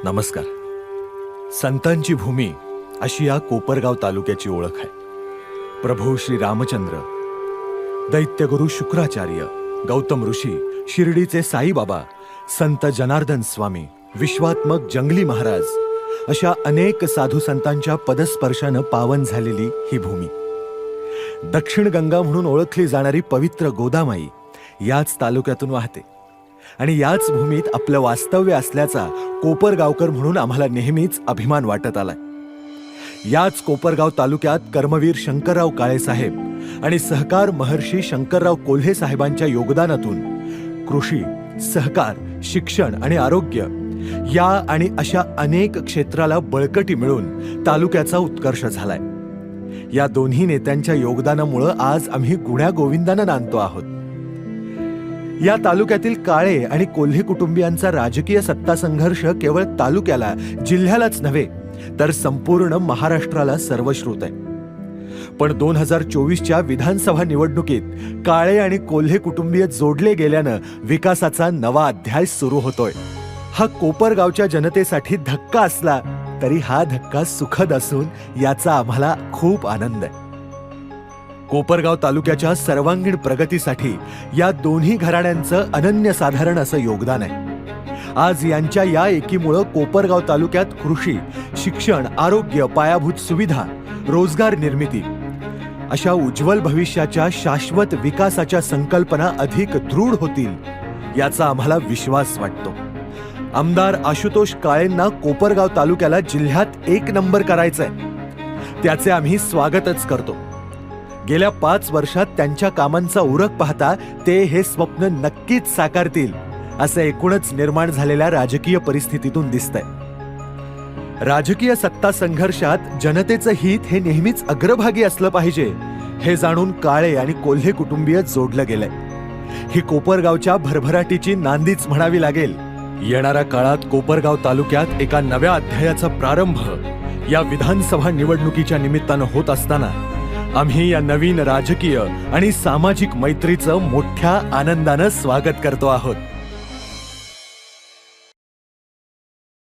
नमस्कार. संतांची भूमी अशी या कोपरगाव तालुक्याची ओळख आहे. प्रभू श्री रामचंद्र, दैत्यगुरु शुक्राचार्य, गौतम ऋषी, शिर्डीचे साईबाबा, संत जनार्दन स्वामी, विश्वात्मक जंगली महाराज अशा अनेक साधू संतांच्या पदस्पर्शानं पावन झालेली ही भूमी. दक्षिण गंगा म्हणून ओळखली जाणारी पवित्र गोदामाई याच तालुक्यातून वाहते आणि याच भूमीत आपलं वास्तव्य असल्याचा कोपरगावकर म्हणून आम्हाला नेहमीच अभिमान वाटत आलाय. याच कोपरगाव तालुक्यात कर्मवीर शंकरराव काळे साहेब आणि सहकार महर्षी शंकरराव कोल्हे साहेबांच्या योगदानातून कृषी, सहकार, शिक्षण आणि आरोग्य या आणि अशा अनेक क्षेत्राला बळकटी मिळून तालुक्याचा उत्कर्ष झालाय. या दोन्ही नेत्यांच्या योगदानामुळे आज आम्ही गुण्यागोविंदानं नांदतो आहोत. या तालुक्यातील काळे आणि कोल्हे कुटुंबियांचा राजकीय सत्ता संघर्ष केवळ तालुक्याला, जिल्ह्यालाच नव्हे तर संपूर्ण महाराष्ट्राला सर्वश्रुत आहे. पण 2024च्या विधानसभा निवडणुकीत काळे आणि कोल्हे कुटुंबीय जोडले गेल्यानं विकासाचा नवा अध्याय सुरू होतोय. हा कोपरगावच्या जनतेसाठी धक्का असला तरी हा धक्का सुखद असून याचा आम्हाला खूप आनंद आहे. कोपरगाव तालुक्याच्या सर्वांगीण प्रगतीसाठी या दोन्ही घराण्यांचं अनन्यसाधारण असं योगदान आहे. आज यांच्या या एकीमुळं कोपरगाव तालुक्यात कृषी, शिक्षण, आरोग्य, पायाभूत सुविधा, रोजगार निर्मिती अशा उज्ज्वल भविष्याच्या शाश्वत विकासाच्या संकल्पना अधिक दृढ होतील याचा आम्हाला विश्वास वाटतो. आमदार आशुतोष काळेंना कोपरगाव तालुक्याला जिल्ह्यात 1 नंबर करायचंय. त्याचे आम्ही स्वागतच करतो. गेल्या 5 वर्षात त्यांच्या कामांचा उरक पाहता ते हे स्वप्न नक्कीच साकारतील असं एकूणच निर्माण झालेल्या राजकीय परिस्थितीतून दिसतंय. राजकीय सत्ता संघर्षात जनतेचं हित हे नेहमीच अग्रभागी असलं पाहिजे हे जाणून काळे आणि कोल्हे कुटुंबीय जोडलं गेलंय. ही कोपरगावच्या भरभराटीची नांदीच म्हणावी लागेल. येणाऱ्या काळात कोपरगाव तालुक्यात एका नव्या अध्यायाचा प्रारंभ या विधानसभा निवडणुकीच्या निमित्तानं होत असताना आम्ही या नवीन राजकीय आणि सामाजिक मैत्रीचं मोठ्या आनंदानं स्वागत करतो आहोत.